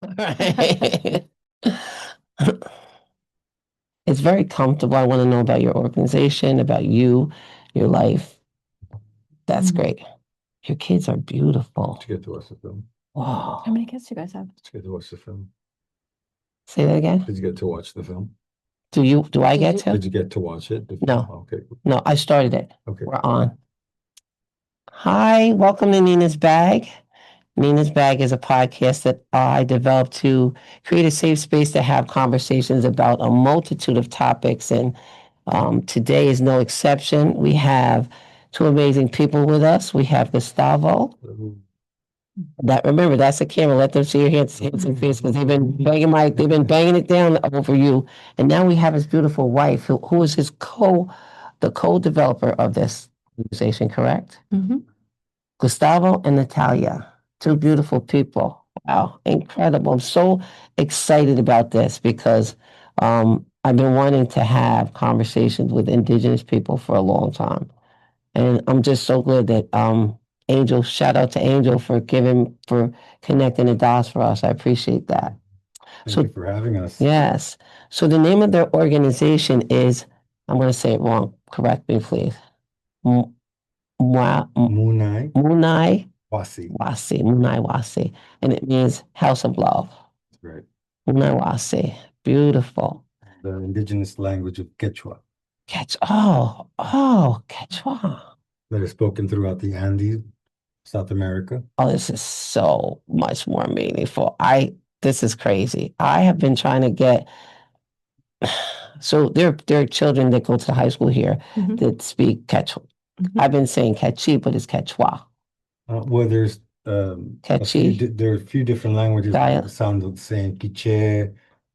Right. It's very comfortable. I want to know about your organization, about you, your life. That's great. Your kids are beautiful. To get to watch the film. Wow. How many kids do you guys have? To get to watch the film. Say that again. Did you get to watch the film? Do I get to? Did you get to watch it? No. Okay. No, I started it. Okay. We're on. Hi, welcome to Nina's Bag. Nina's Bag is a podcast that I developed to create a safe space to have conversations about a multitude of topics. And today is no exception. We have two amazing people with us. We have Gustavo. Remember, that's the camera. Let them see your handsome face because they've been banging it down over you. And now we have his beautiful wife, who is the co-developer of this organization, correct? Gustavo and Natalia, two beautiful people. Wow, incredible. I'm so excited about this because I've been wanting to have conversations with Indigenous people for a long time. And I'm just so glad that Angel, shout out to Angel for connecting the dots for us. I appreciate that. Thank you for having us. Yes. So the name of their organization is, I'm going to say it wrong. Correct me, please. Munay. Munay Wasi. Munay Wasi. And it means house of love. That's right. Munay Wasi. Beautiful. The indigenous language of Quechua. Quechua. That is spoken throughout the Andes, South America. Oh, this is so much more meaningful. This is crazy. I have been trying to get, so there are children that go to high school here that speak Quechua. I've been saying Quechua, but it's Quechua. Well, there's there are a few different languages that sound the same. Quiche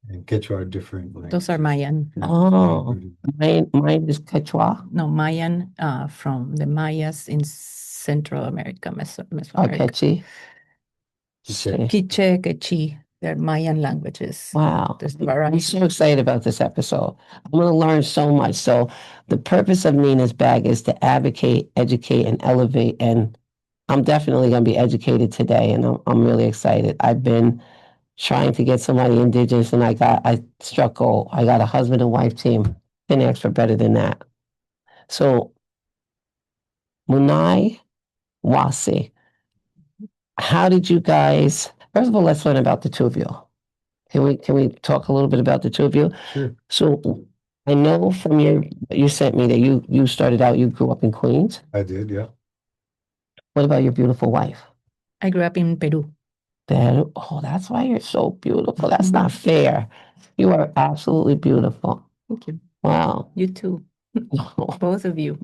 and Quechua are different languages. Those are Mayan. Oh, mine is Quechua. No, Mayan from the Mayas in Central America, Mesoamerica. Quiche, Quechua. They're Mayan languages. Wow. There's I'm so excited about this episode. I'm going to learn so much. So the purpose of Nina's Bag is to advocate, educate, and elevate. And I'm definitely going to be educated today. And I'm really excited. I've been trying to get somebody Indigenous and I struck gold. I got a husband and wife team. Didn't ask for better than that. So Munay, Wasi, how did you guys, first of all, let's learn about the two of you. Can we talk a little bit about the two of you? Sure. So I know from you sent me that you started out, you grew up in Queens. I did, yeah. What about your beautiful wife? I grew up in Peru. Peru. Oh, that's why you're so beautiful. That's not fair. You are absolutely beautiful. Thank you. Wow. You too. Both of you.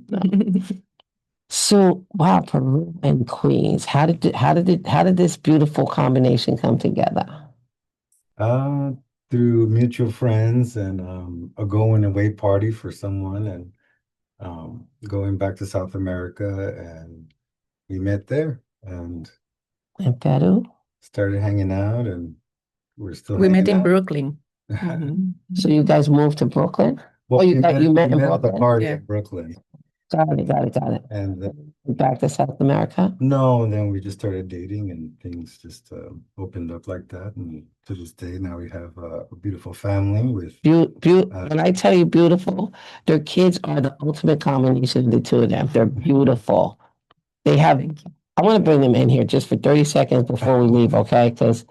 So wow, Peru and Queens. How did this beautiful combination come together? Through mutual friends and a going away party for someone and going back to South America, and we met there and in Peru started hanging out, and we met in Brooklyn. So you guys moved to Brooklyn? Well, you met in Brooklyn? At the party in Brooklyn. Got it. And then back to South America? No, then we just started dating and things just opened up like that. And to this day, now we have a beautiful family with when I tell you beautiful, their kids are the ultimate combination of the two of them. They're beautiful. They have, I want to bring them in here just for 30 seconds before we leave, okay? Because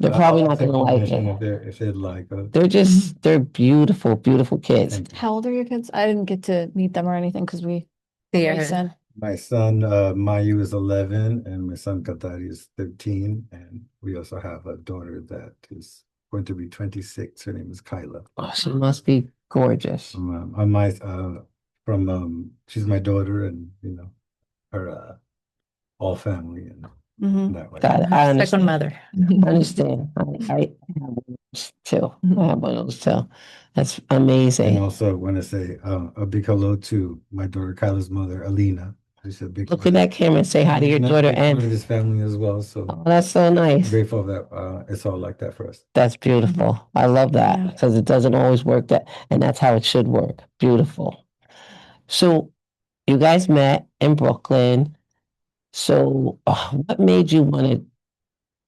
they're probably not going to like it. If they'd like it. They're beautiful, beautiful kids. How old are your kids? I didn't get to meet them or anything because they are. My son Mayu is 11 and my son Katari is 13. And we also have a daughter that is going to be 26. Her name is Kyla. Oh, she must be gorgeous. She's my daughter, and you know, her all family and that way. Got it. I understand. Second mother. I understand. I have one of those too. I have one of those too. That's amazing. And also want to say a big hello to my daughter Kyla's mother, Alina. Look at that camera and say hi to your daughter and this family as well. So that's so nice. I'm grateful that it's all like that for us. That's beautiful. I love that because it doesn't always work and that's how it should work. Beautiful. So you guys met in Brooklyn. So what made you want to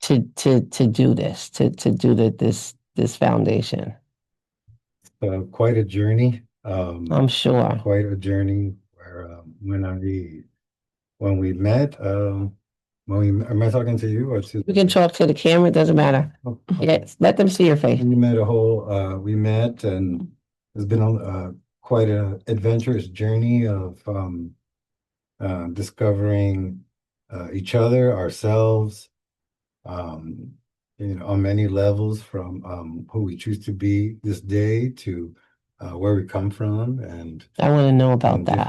to do this, to do this foundation? Quite a journey. I'm sure. Quite a journey where when we met, am I talking to you or to? You can talk to the camera, it doesn't matter. Oh, okay. Yes, let them see your face. We met and it's been quite an adventurous journey of discovering each other, ourselves, on many levels from who we choose to be this day to where we come from and I want to know about that.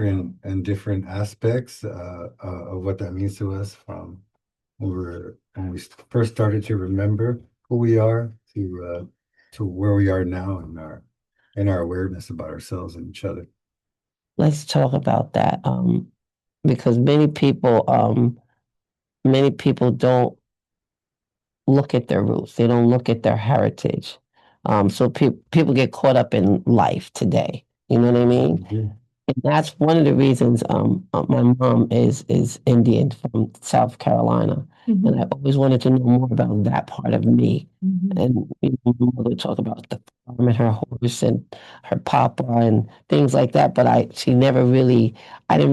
different aspects of what that means to us from when we first started to remember who we are to where we are now in our awareness about ourselves and each other. Let's talk about that. Because many people don't look at their roots. They don't look at their heritage. So people get caught up in life today. You know what I mean? Mm-hmm. And that's one of the reasons my mom is Indian from South Carolina. Mhm. And I always wanted to know more about that part of me. Mhm. And my mother would talk about the farm and her horse and her papa and things like that. But I didn't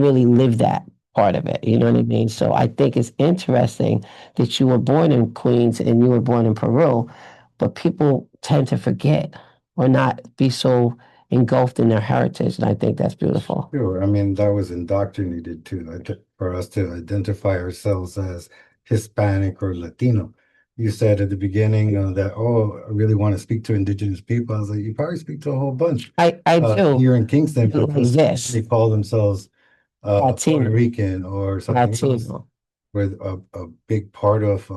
really live that part of it. You know what I mean? So I think it's interesting that you were born in Queens and you were born in Peru, but people tend to forget or not be so engulfed in their heritage, and I think that's beautiful. Sure. I mean, that was indoctrinated for us to identify ourselves as Hispanic or Latino. You said at the beginning that, I really want to speak to indigenous people. I was like, you probably speak to a whole bunch. I do. Here in Kingston, Like people this. they call themselves Latino. Puerto Rican or something else, Latino. where a big part of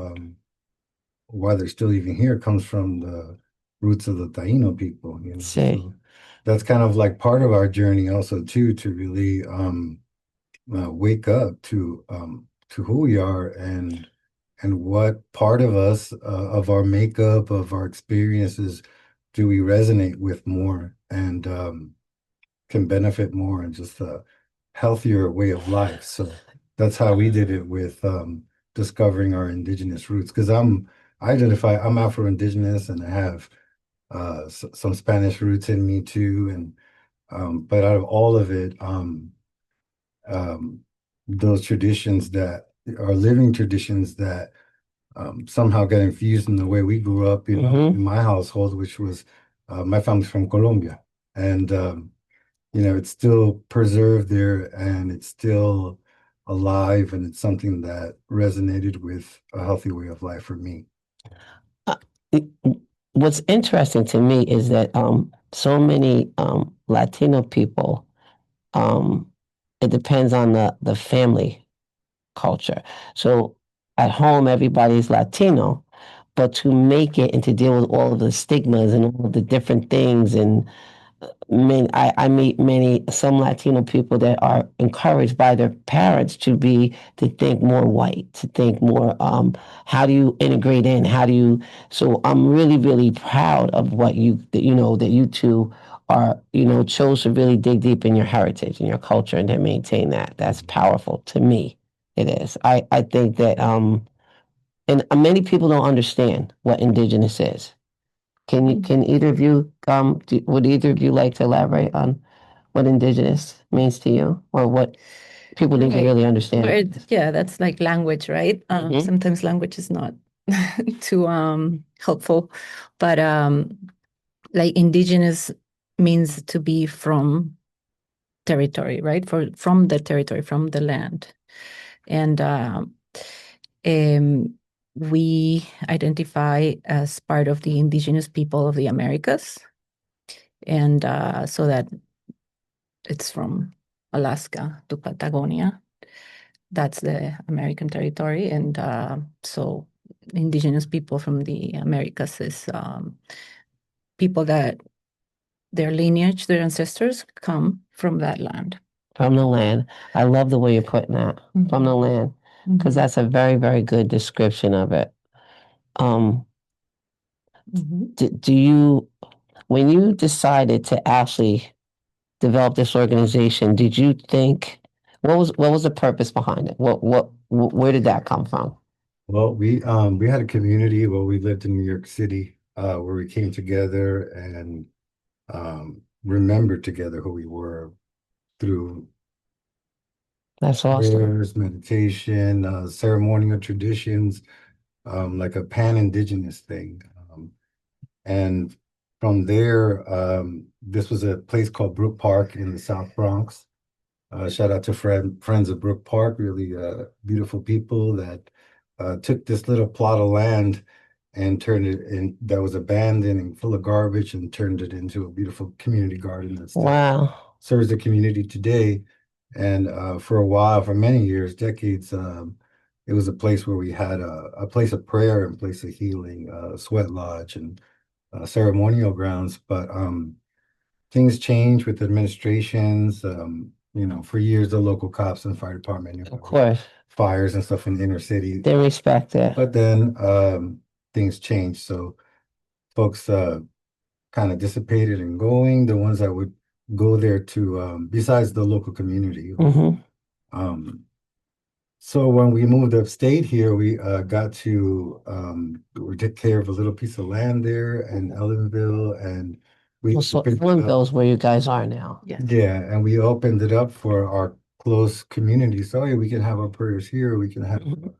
why they're still even here comes from the roots of the Taino people, See. So that's kind of like part of our journey also too, to really wake up to who we are and what part of us of our makeup of our experiences do we resonate with more and can benefit more and just a healthier way of life. So that's how we did it with discovering our indigenous roots because I'm Afro-Indigenous and I have some Spanish roots in me too. And but out of all of it, those traditions that are living traditions that somehow got infused in the way we grew up, in my household, which was my family's from Colombia. And it's still preserved there and it's still alive and it's something that resonated with a healthy way of life for me. What's interesting to me is that so many Latino people, it depends on the family culture. So at home, everybody's Latino, but to make it and to deal with all of the stigmas and all of the different things and I meet some Latino people that are encouraged by their parents to think more white, to think more how do you integrate in? How do you so I'm really, really proud of that you two are, chose to really dig deep in your heritage and your culture and to maintain that. That's powerful to me. It is. I think that and many people don't understand what Indigenous is. Can either of you would either of you like to elaborate on what Indigenous means to you or what people need to Right. really understand? Yeah, that's like language, right? Mhm. Sometimes language is not too helpful, but like indigenous means to be from territory, right? From the territory, from the land, and we identify as part of the indigenous people of the Americas, and so that it's from Alaska to Patagonia. That's the American territory, and so indigenous people from the Americas is people that their lineage, their ancestors come from that land. From the land. I love the way you're putting that. From the land. Because that's a very, very good description of it. Do you, when you decided to actually develop this organization, did you think what was the purpose behind it? Where did that come from? Well, we had a community while we lived in New York City, where we came together and remembered together who we were through That's awesome. prayers, meditation, ceremonial traditions, like a pan-indigenous thing. And from there, this was a place called Brook Park in the South Bronx. Shout out to friends of Brook Park, really beautiful people that took this little plot of land and turned it in that was abandoned and full of garbage and turned it into a beautiful community garden that still Wow. serves the community today. And for a while, for many years, decades, it was a place where we had a place of prayer and place of healing, sweat lodge and ceremonial grounds. But things change with administrations. For years, the local cops and fire department knew Of about course. fires and stuff in the inner city. They respect it. But then things changed. So folks kind of dissipated and going. The ones that would go there to, besides the local community. Hmm. Um, so when we moved upstate here, we got to we took care of a little piece of land there in Ellenville, and we So opened, Bloomville's where you guys are now. Yes. yeah, and we opened it up for our close community. So yeah, we can have our prayers here. We can have Mhm.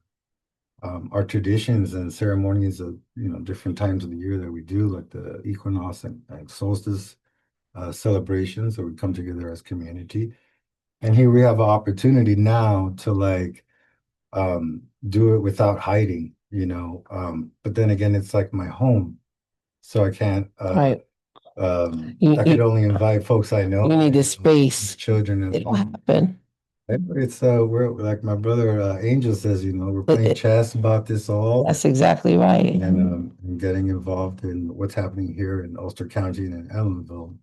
our traditions and ceremonies of different times of the year that we do, like the equinox and solstice celebrations, where we come together as community. And here we have an opportunity now to do it without hiding. But then again, it's like my home, so I can't. Right. You, I could you, only invite folks I know. you need the space. Children and It'll happen. it's we're like my brother Angel says, we're But playing chess about this all That's exactly right. and getting involved in what's happening here in Ulster County and in Ellenville.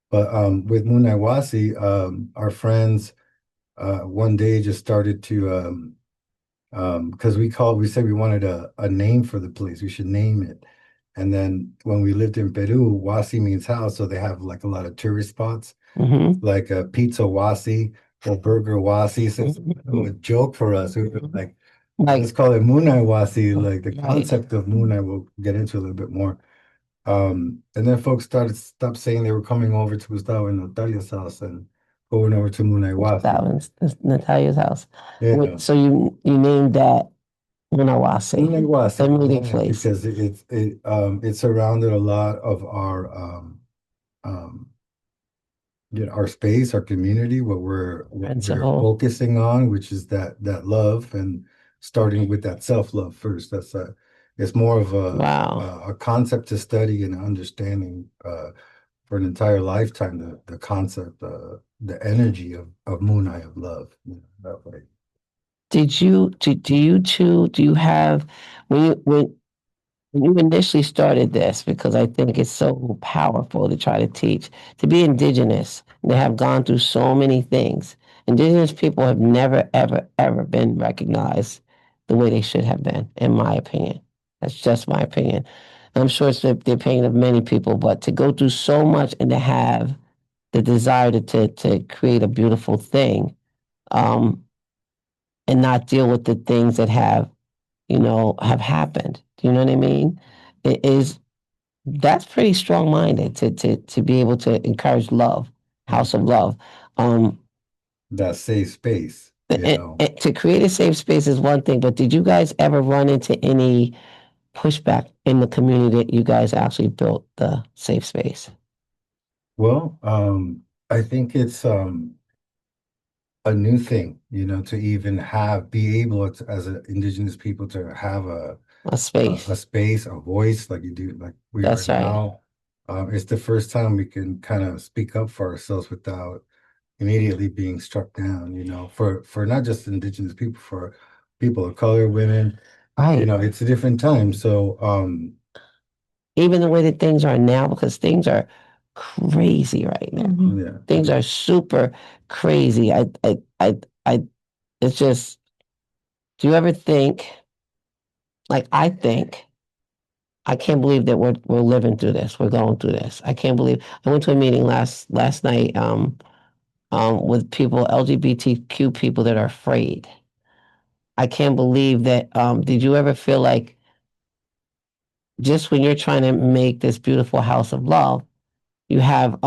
But with Munay Wasi, our friends one day just started to because we said we wanted a name for the place. We should name it. And then when we lived in Peru, Wasi means house, so they have like a lot of tourist spots, Hmm. like a pizza Wasi or burger Wasi. So it's a joke for us. We were like, let's Like, call it Munay Wasi. Like the right. concept of Munay, we'll get into a little bit more. And then folks stopped saying they were coming over to Gustavo and Natalia's house and going over to Munay Wasi. That was Natalia's house. Yeah. So you named that Munawase, Munay Wasi, the meeting yeah, place. because it surrounded a lot of our um our space, our community, what we're Principle. focusing on, which is that love and starting with that self-love first. It's more of Wow. a concept to study and understanding for an entire lifetime, the concept, the energy of Munay, of love, that way. Do you have, when you initially started this, because I think it's so powerful to try to teach, to be indigenous, and to have gone through so many things. Indigenous people have never, ever, ever been recognized the way they should have been, in my opinion. That's just my opinion. I'm sure it's the opinion of many people, but to go through so much and to have the desire to create a beautiful thing, um, and not deal with the things that have happened. Do you know what I mean? It is That's pretty strong minded to be able to encourage love, house of love. That safe space, And to create a safe space is one thing, but did you guys ever run into any pushback in the community that you guys actually built the safe space? Well, I think it's a new thing, to even be able to, as indigenous people, to have A space. a space, a voice like you do, like we That's are right. now. It's the first time we can kind of speak up for ourselves without immediately being struck down, for not just indigenous people, for people of color, women, Right. it's a different time. So, Even the way that things are now, because things are crazy right now. yeah, Things are super crazy. It's just, do you ever think, like, I can't believe that we're living through this. We're going through this. I can't believe. I went to a meeting last night, with people, LGBTQ people that are afraid. I can't believe that. Did you ever feel like just when you're trying to make this beautiful house of love, you have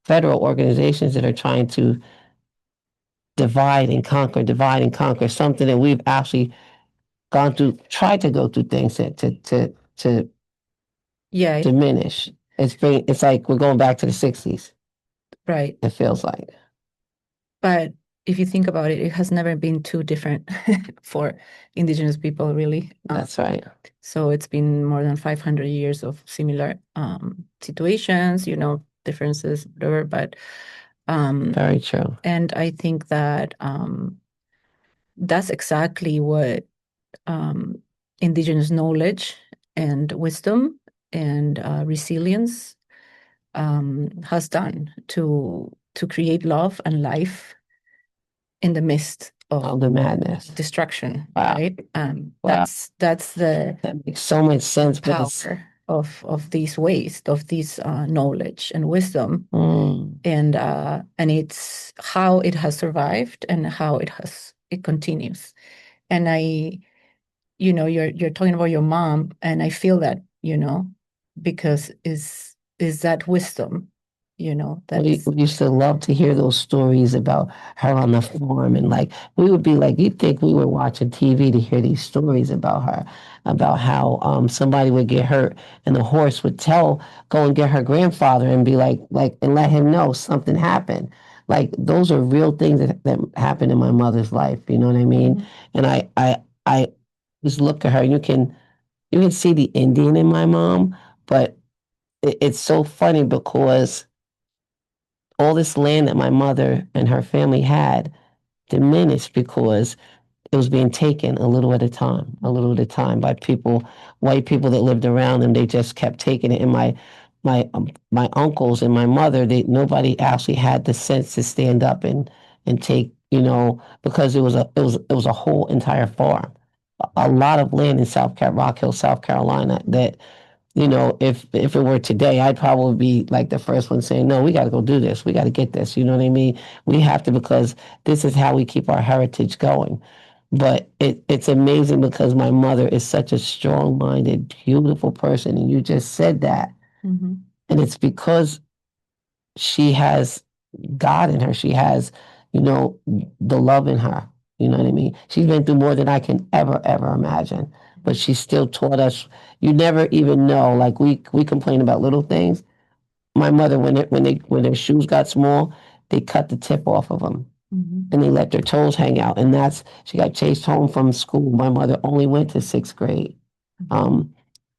federal organizations that are trying to divide and conquer, something that we've actually tried to go through things to Yeah, diminish. It's like we're going back to the 60s, right. it feels like. But if you think about it, it has never been too different for Indigenous people, really. That's right. So it's been more than 500 years of similar situations, differences, whatever. But Very true. and I think that that's exactly what Indigenous knowledge and wisdom and resilience has done to create love and life in the midst Of of the madness. destruction, Wow. right? Wow. That's the That makes so much sense, but power of these ways, of this knowledge and wisdom, mm, and it's how it has survived and how it continues. And you're talking about your mom, and I feel that, because is that wisdom, we used to love to hear those stories about her on the farm, and like we would be like, you'd think we were watching TV to hear these stories about her, about how somebody would get hurt and the horse would go and get her grandfather and be like and let him know something happened. Like those are real things that happened in my mother's life. You know what I mean? Mhm. And I just look at her, and you can see the Indian in my mom, but it's so funny because all this land that my mother and her family had diminished because it was being taken a little at a little at a time by white people that lived around them. They just kept taking it. And my uncles and my mother, nobody actually had the sense to stand up and take, because it was a whole entire farm, a lot of land in Rock Hill, South Carolina, that if it were today, I'd probably be like the first one saying, no, we got to go do this. We got to get this. You know what I mean? We have to, because this is how we keep our heritage going. But it's amazing because my mother is such a strong minded, beautiful person. And you just said that. Mhm. And it's because she has God in her. She has, the love in her. You know what I mean? She's been through more than I can ever imagine. But she still taught us. You never even know. Like we complain about little things. My mother, when their shoes got small, they cut the tip off of them Mhm. and they let their toes hang out. And she got chased home from school. My mother only went to sixth grade,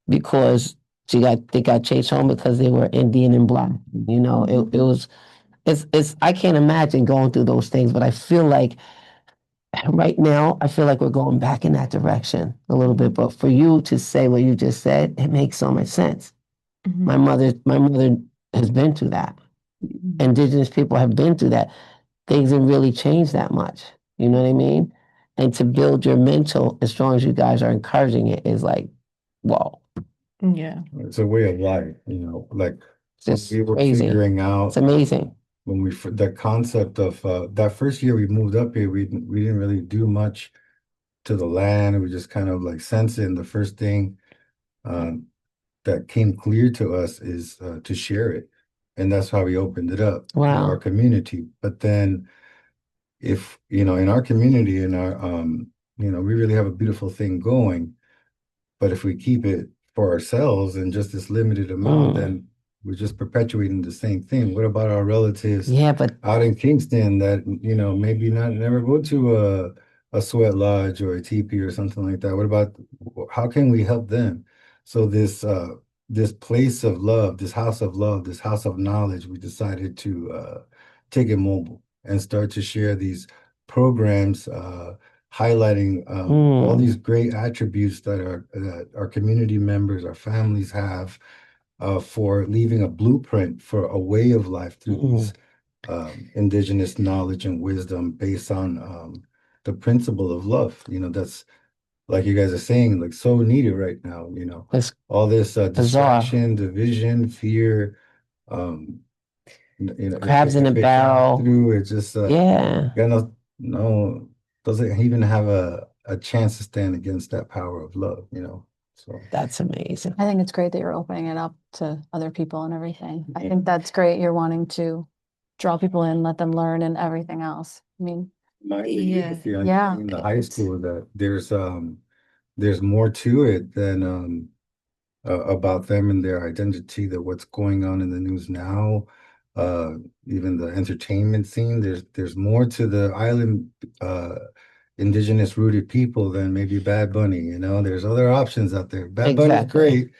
because they got chased home because they were Indian and black. It was it's I can't imagine going through those things, but I feel like right now I feel like we're going back in that direction a little bit. But for you to say what you just said, it makes so much sense. Mhm. My mother has been through that. Mhm. Indigenous people have been through that. Things have really changed that much. You know what I mean? And to build your mental as strong as you guys are encouraging it is like, whoa, Yeah. It's a way of life, like when just we were crazy. figuring It's out amazing. the concept of that first year we moved up here, we didn't really do much to the land. We just kind of like sense it. And the first thing um, that came clear to us is to share it. And that's how we opened it up, Wow. our community. But then if, in our community, in our, we really have a beautiful thing going. But if we keep it for ourselves in just this limited amount, then we're just perpetuating the same thing. What about our relatives Yeah, but out in Kingston that, maybe not never go to a sweat lodge or a teepee or something like that? What about how can we help them? So this place of love, this house of love, this house of knowledge, we decided to take it mobile and start to share these programs highlighting all these great attributes that our community members, our families have for leaving a blueprint for a way of life through these indigenous knowledge and wisdom based on the principle of love. That's like you guys are saying, like so needed right now. it's All this bizarre. distraction, division, fear. Crabs in a if it comes barrel. through, it's just Yeah. no doesn't even have a chance to stand against that power of love, So That's amazing. I think it's great that you're opening it up to other people and everything. I think that's great. You're wanting to draw people in, let them learn and everything else. I mean, Yeah. Yeah. in the high school that there's more to it than about them and their identity, that what's going on in the news now, even the entertainment scene. There's more to the island indigenous rooted people than maybe Bad Bunny. There's other options out there. Bad Bunny's Exactly. great,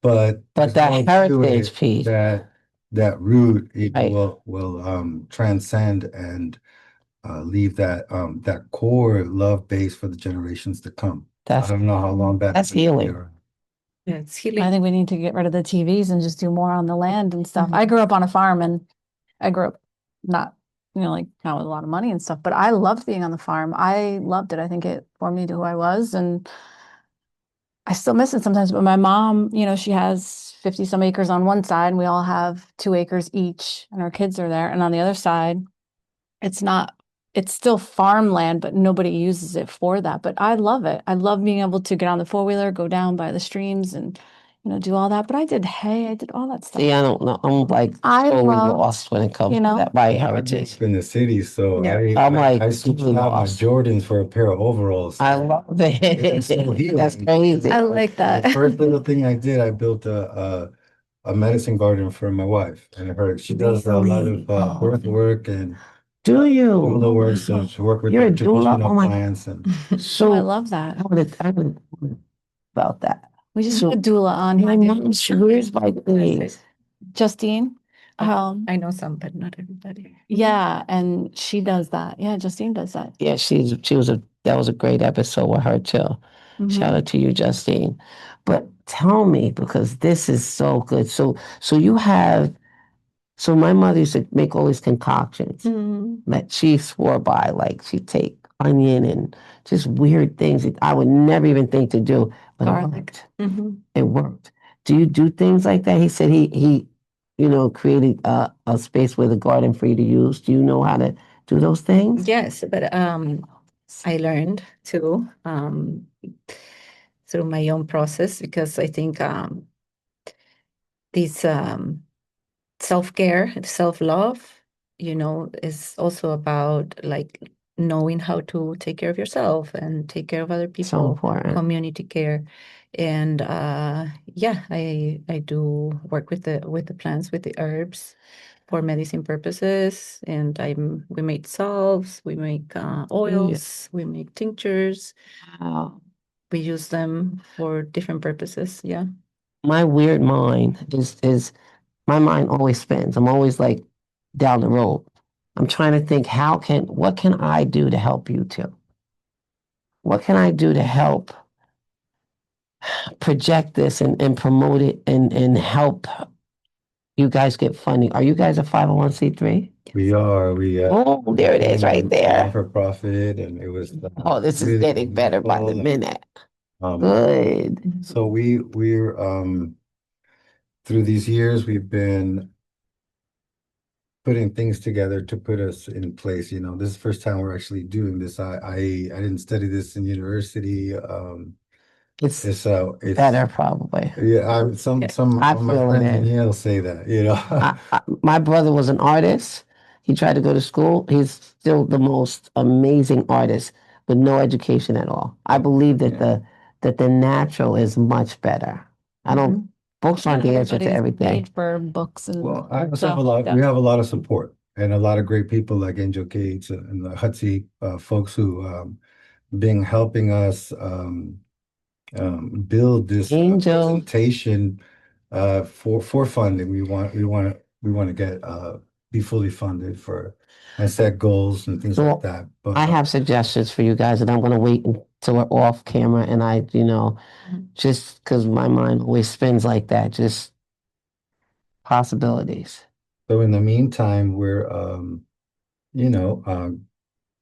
but there's that more to heritage it piece. that root Right. will transcend and leave that core love base for the generations to come. I That's don't know how long that's healing. Yeah, it's I healing. think we need to get rid of the TVs and just do more on the land and stuff. Mhm. I grew up on a farm and I grew up not, like not with a lot of money and stuff, but I loved being on the farm. I loved it. I think it formed me to who I was, and I still miss it sometimes. But my mom, she has 50 some acres on one side and we all have 2 acres each and our kids are there. And on the other side, it's not, it's still farmland, but nobody uses it for that. But I love it. I love being able to get on the four-wheeler, go down by the streams and, do all that. But I did hay, I did all that stuff. See, I don't know. I'm like I totally love, lost when it comes you to know, that my I grew heritage. up in the city, so Yeah. I'm like I switched totally out my lost. Jordans for a pair of overalls. I love It's so it. healing. That's crazy. I like that. The first little thing I did, I built a medicine garden for my wife, and she does a lot Really? of birth work and Do doula you? work, so she work with You're a the doula? traditional Oh my. plants and I So love that. I would about that. We just So had a doula on my here. mom sugars my things. Justine. I know some, but not everybody. Yeah, and she does that. Yeah, Justine does that. Yeah, that was a great episode with her too. Shout Mhm. out to you, Justine. But tell me, because this is so good. So my mother used to make all these concoctions Mhm. that she swore by, like she'd take onion and just weird things that I would never even think to do, but it Garlic. worked. Mhm. It worked. Do you do things like that? He said he created a space with a garden for you to use. Do you know how to do those things? Yes, but I learned too through my own process, because I think this self-care, self-love, is also about like knowing how to take care of yourself and take care of other So people, important. community care. And yeah, I do work with the plants, with the herbs for medicine purposes. And we make salves, we make oils, we make tinctures. Wow. We use them for different purposes. Yeah. My weird mind is my mind always spins. I'm always like down the road. I'm trying to think what can I do to help you too? What can I do to help project this and promote it and help you guys get funding? Are you guys a 501c3? we are Oh, there it is right there. not for profit, and it was Oh, this is really getting better by the wonderful. minute. Um, Good. so we're through these years we've been putting things together to put us in place. This is the first time we're actually doing this. I didn't study this in university. It's It's better probably. yeah. Some I of my feel friends in it. Yale say that. My brother was an artist. He tried to go to school. He's still the most amazing artist with no education at all. I believe that Yeah. the natural is much better. I don't. Books aren't the answer to Everybody's everything. paid for books and Well, I also have stuff. a lot. Yeah. We have a lot of support and a lot of great people like Angel Gates and the Hutzy folks who been helping us build this Angel. presentation for funding. We want to get be fully funded for and set goals and things like So that. But I have suggestions for you guys, and I'm going to wait until we're off camera. And just because my mind always spins like that, just possibilities. so in the meantime, we're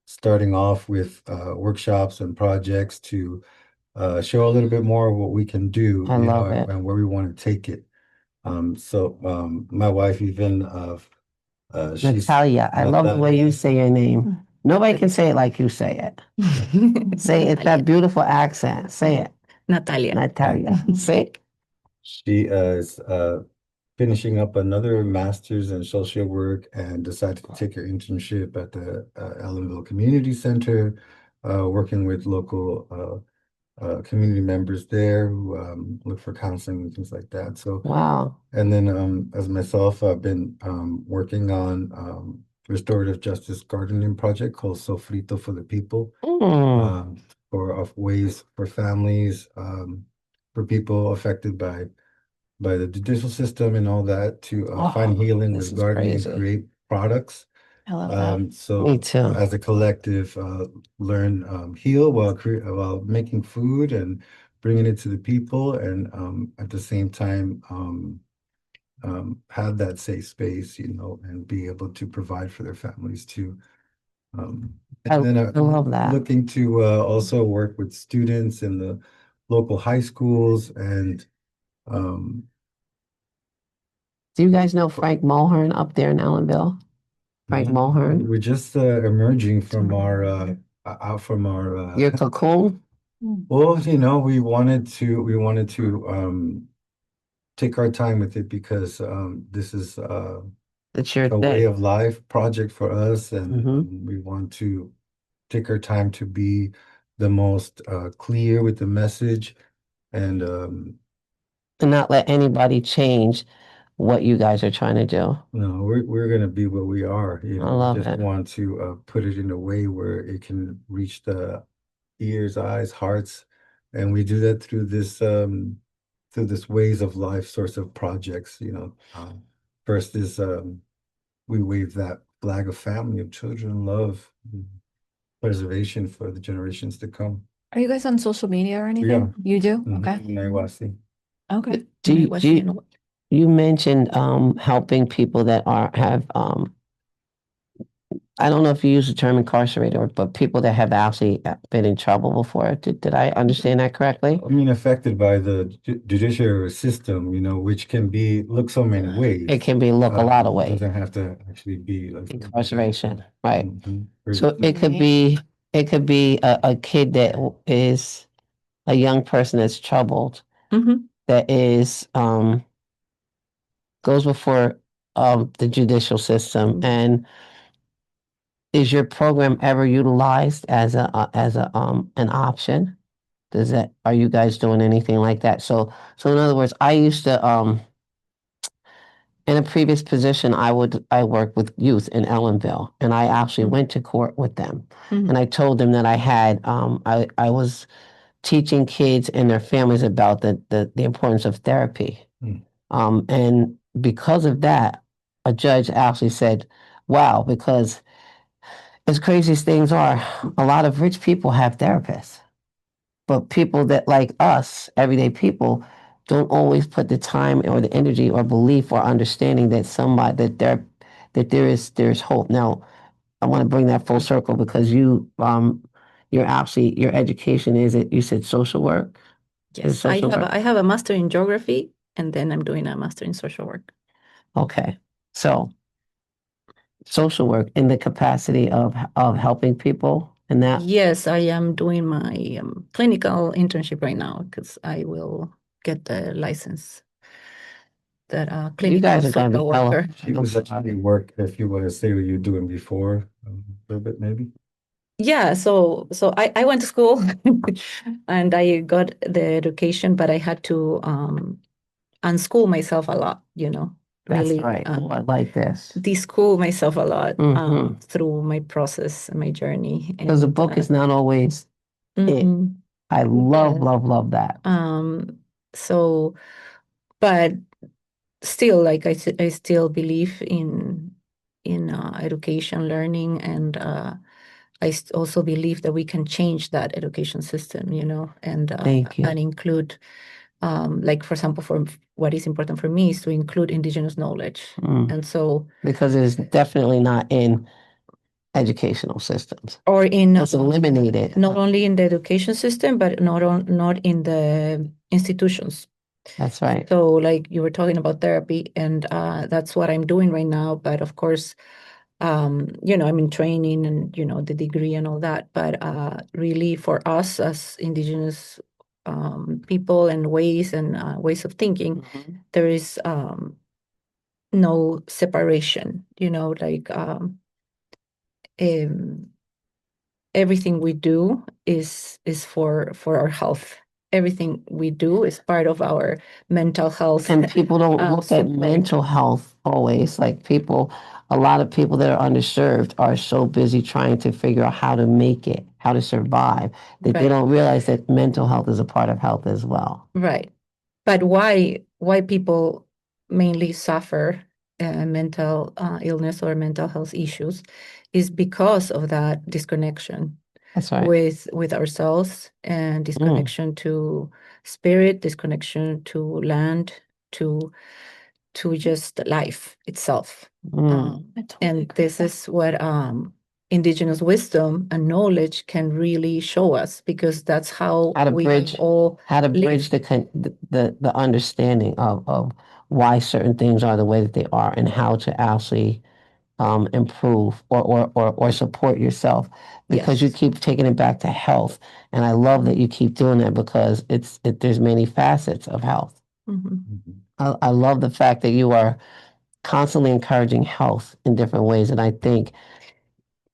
starting off with workshops and projects to show a little bit more of what we can do, I love it. and where we want to take it. My wife even she's Natalia, I love the way you say your name. Nobody can say it like you say it. Say it, that beautiful accent. Say it. Natalia. Natalia. Say it. She is finishing up another master's in social work and decided to take her internship at the Ellenville Community Center, working with local community members there who look for counseling and things like that. So, Wow. and then as myself, I've been working on restorative justice gardening project called Sofrito for the People, for of ways for families, for people affected by the judicial system and all that to find healing this with is gardening crazy. and create products. I love that. So Me too. as a collective, learn heal while making food and bringing it to the people, and at the same time have that safe space, and be able to provide for their families too. And then I love that. looking to also work with students in the local high schools and Do you guys know Frank Mulhern up there in Ellenville? Frank Mulhern? we're just emerging from our out from our Your cocoon? well, we wanted to take our time with it because this is It's your a way thing. of life project for us, and Mhm. we want to take our time to be the most clear with the message, and And not let anybody change what you guys are trying to do. no, we're gonna be what we are. I love We just it. want to put it in a way where it can reach the ears, eyes, hearts, and we do that through this ways of life sorts of projects. First is we wave that flag of family, of children, love, preservation for the generations to come. Are you guys on social media or anything? are. You do? Mhm. Okay. Munay, Wasi. Okay. Do you, Wasi do and you, you mentioned helping people that have I don't know if you use the term incarcerated, but people that have actually been in trouble before. Did I understand that correctly? I mean, affected by the judiciary system, which can look so many ways. It can be look a lot of It ways. doesn't have to actually be like Incarceration, right? Mhm. So it could be a kid that is a young person that's troubled, Mhm. that is goes before the judicial system. And is your program ever utilized as a an option? Are you guys doing anything like that? So in other words, I used to in a previous position, I worked with youth in Ellenville, and I actually went to court with them, and I told them that I had I was teaching kids and their families about the importance of therapy, and because of that, a judge actually said, "Wow," because as crazy as things are, a lot of rich people have therapists. But people that like us, everyday people, don't always put the time or the energy or belief or understanding that there's hope. Now, I want to bring that full circle because your education is it you said social work? Yes, I have a master in geography, and then I'm doing a master in social work. Okay. So social work in the capacity of helping people and that. Yes, I am doing my clinical internship right now because I will get the license that You guys clinical are going to social be hella. worker. She was actually work, if you want to say what you're doing before, a little bit maybe. Yeah, so I went to school and I got the education, but I had to unschool myself a lot, That's really right. I like this. de-school myself a lot Mhm. through my process and my journey. Because the book is not always it. I love that. So, but still, like I still believe in education, learning, and I also believe that we can change that education system, and Thank you. and include, like for example, for what is important for me is to include indigenous knowledge, and so because it's definitely not in educational systems. or in It's eliminated. not only in the education system, but not in the institutions. That's right. So like you were talking about therapy, and that's what I'm doing right now. But of course, I'm in training and, the degree and all that. But really for us as Indigenous people and ways of thinking, there is no separation, like everything we do is for our health. Everything we do is part of our mental health. And people don't look at support. mental health always. Like a lot of people that are underserved are so busy trying to figure out how to make it, how to survive, that they Right. don't realize that mental health is a part of health as well. Right. But why people mainly suffer mental illness or mental health issues is because of that disconnection That's right. with ourselves and disconnection to spirit, disconnection to land, to just life itself. And this is what Indigenous wisdom and knowledge can really show us, because that's how How to we bridge, have all how to lived. bridge the understanding of why certain things are the way that they are, and how to actually improve or support yourself, because you Yes. keep taking it back to health. And I love that you keep doing that, because there's many facets of health. Mhm. I love the fact that you are constantly encouraging health in different ways. And I think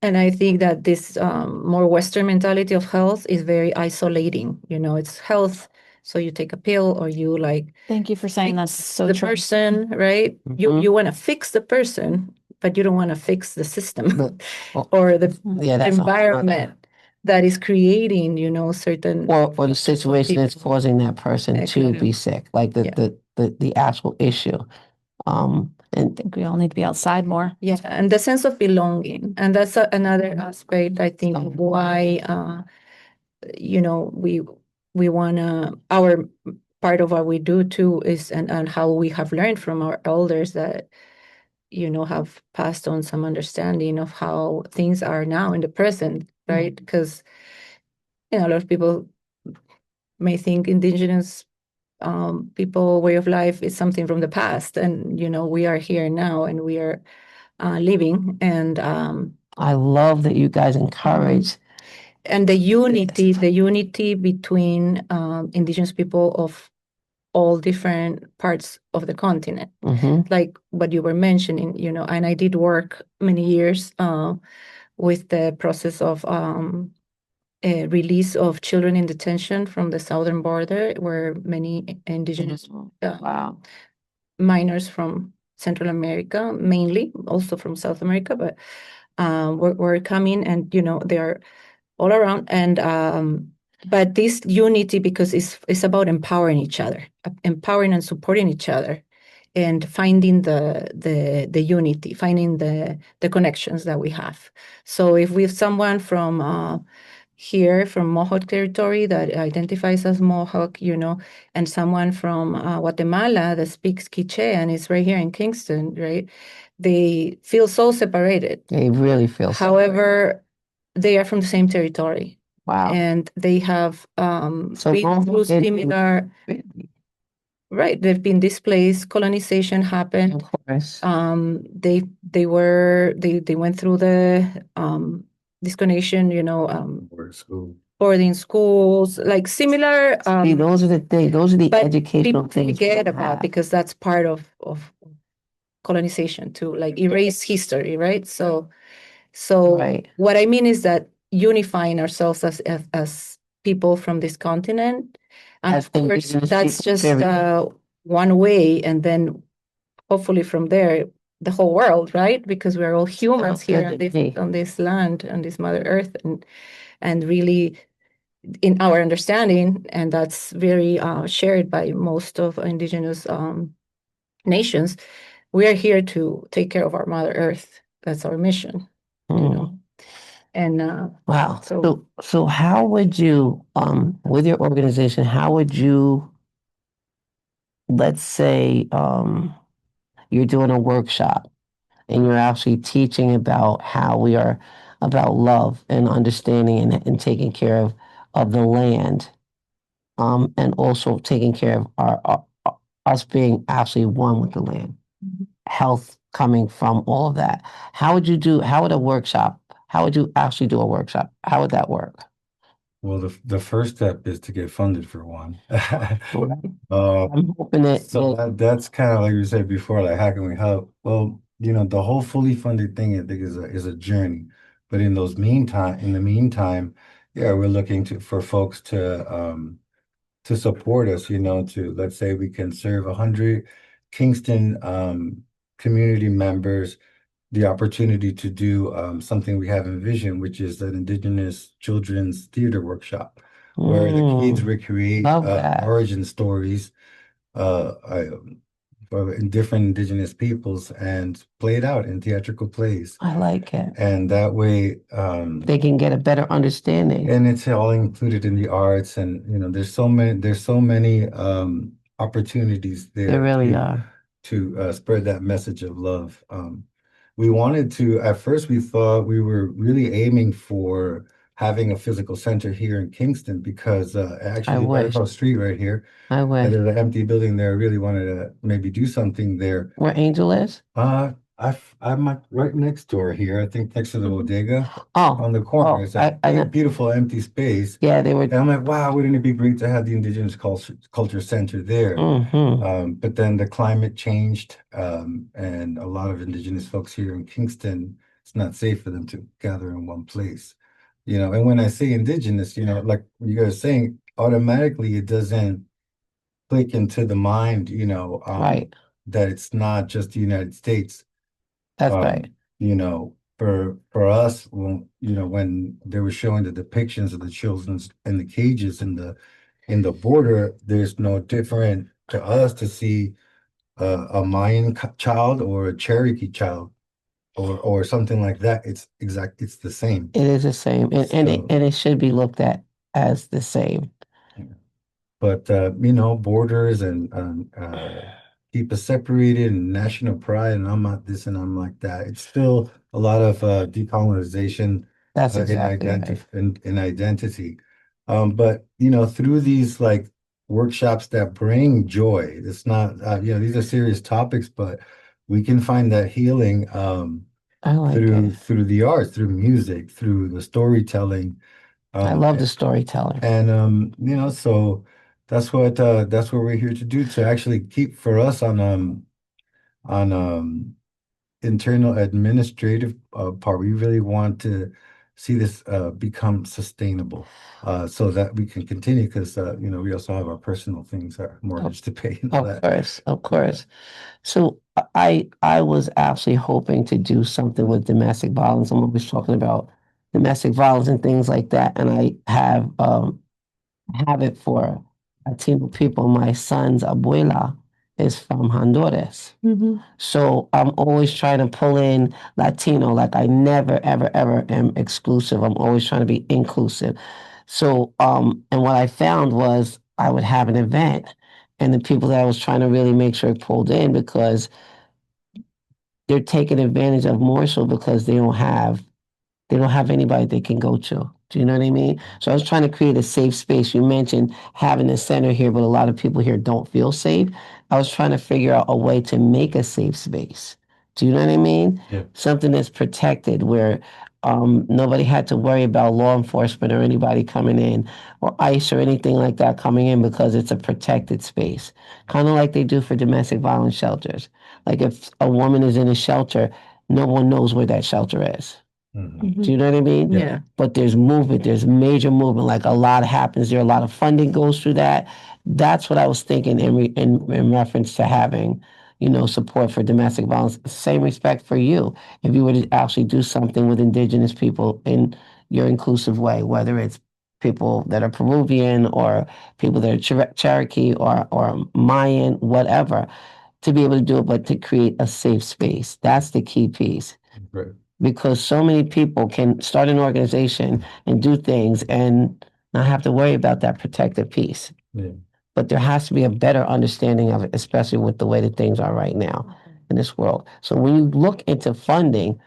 And I think that this more Western mentality of health is very isolating. It's health, so you take a pill or you like Thank you for saying that's fix so the true. person, right? You want to fix the person, but you don't want to fix the system or the yeah, that's environment that is creating, certain or the situation that's people. causing that person to Exactly. be sick, like Yeah. the actual issue. I And think we all need to be outside more. Yeah, and the sense of belonging, and that's another aspect, I think, of why we wanna our part of what we do too is and how we have learned from our elders that have passed on some understanding of how things are now in the present, right? Because a lot of people may think Indigenous people way of life is something from the past, and we are here now and we are living, and I love that you guys encourage and the unity between Indigenous people of all different parts of the continent, like what you were mentioning, and I did work many years with the process of release of children in detention from the southern border, where many Indigenous wow. minors from Central America, mainly also from South America, but were coming, and they are all around. And but this unity, because it's about empowering each other, empowering and supporting each other, and finding the unity, finding the connections that we have. So if we have someone from here from Mohawk territory that identifies as Mohawk, and someone from Guatemala that speaks Quiche and is right here in Kingston, right? They feel so separated. They really feel so. However, they are from the same territory. Wow. And they have So been through similar, right? They've been displaced, colonization happened. Of course. They went through the disconnection, boarding schools, like similar. See, those are the things. Those are the but educational people things. forget about, because that's part of colonization to like erase history, right? So Right. what I mean is that unifying ourselves as people from this continent, and As of course Indigenous that's people, just period. one way, and then hopefully from there the whole world, right? Because we're all humans here on this land, on this Mother Earth, and really in our understanding, and that's very shared by most of Indigenous nations, we are here to take care of our Mother Earth. That's our mission, And wow. So how would you, with your organization, how would you, let's say, you're doing a workshop and you're actually teaching about how we are about love and understanding and taking care of the land, and also taking care of us being absolutely one with the land, health coming from all of that. How would you actually do a workshop? How would that work? Well, the first step is to get funded for one. Right. Uh, I'm hoping so that's kind of like you said before, like how can we help? Well, the whole fully funded thing, I think, is a journey. But in the meantime, yeah, we're looking for folks to support us, to, let's say, we can serve 100 Kingston community members the opportunity to do something we have envisioned, which is an Indigenous children's theater workshop, where the kids recreate love that. origin stories uh, I, in different Indigenous peoples and play it out in theatrical plays. I like it. And that way, They can get a better understanding. and it's all included in the arts, and there's so many opportunities there. There really are. To spread that message of love. We wanted to, at first, we thought we were really aiming for having a physical center here in Kingston because actually right wish. across the street right here, I wish. there's an empty building there. I really wanted to maybe do something there. Where Angel is? I'm right next door here. I think next to the bodega Oh, on the corner. It's a I know. beautiful empty space. Yeah, they were. And I'm like, wow, wouldn't it be great to have the Indigenous Culture Center there? But then the climate changed, and a lot of Indigenous folks here in Kingston, it's not safe for them to gather in one place. And when I say Indigenous, like you guys are saying, automatically it doesn't click into the mind, Right. that it's not just the United States. That's right. For us, when they were showing the depictions of the children in the cages in the border, there's no different to us to see a Mayan child or a Cherokee child or something like that. It's the same. It is the same, and it should be looked at as the same. But borders and keep us separated and national pride, and I'm not this and I'm like that. It's still a lot of decolonization. That's exactly in identity. But through these like workshops that bring joy, it's not these are serious topics, but we can find that healing I like through the arts, through music, through the storytelling. I love the storytelling. And so that's what we're here to do, to actually keep for us on internal administrative part. We really want to see this become sustainable, so that we can continue, because we also have our personal things, our mortgage to pay and all that. Of course. So I was actually hoping to do something with domestic violence. I'm always talking about domestic violence and things like that, and I have it for Latino people. My son's abuela is from Honduras. So I'm always trying to pull in Latino. Like, I never, ever, ever am exclusive. I'm always trying to be inclusive. So, and what I found was I would have an event, and the people that I was trying to really make sure pulled in, because they're taken advantage of more so because they don't have anybody they can go to. Do you know what I mean? So I was trying to create a safe space. You mentioned having a center here, but a lot of people here don't feel safe. I was trying to figure out a way to make a safe space. Do you know what I mean? Yeah. Something that's protected, where nobody had to worry about law enforcement or anybody coming in, or ICE or anything like that coming in, because it's a protected space. Kind of like they do for domestic violence shelters. Like, if a woman is in a shelter, no one knows where that shelter is. Do you know what I mean? Yeah. But there's movement, there's major movement. Like, a lot happens there, a lot of funding goes through that. That's what I was thinking in reference to having, support for domestic violence. Same respect for you. If you were to actually do something with Indigenous people in your inclusive way, whether it's people that are Peruvian or people that are Cherokee or Mayan, whatever, to be able to do it, but to create a safe space. That's the key piece. Right. Because so many people can start an organization and do things and not have to worry about that protective piece. Yeah. But there has to be a better understanding of it, especially with the way that things are right now in this world. So when you look into funding,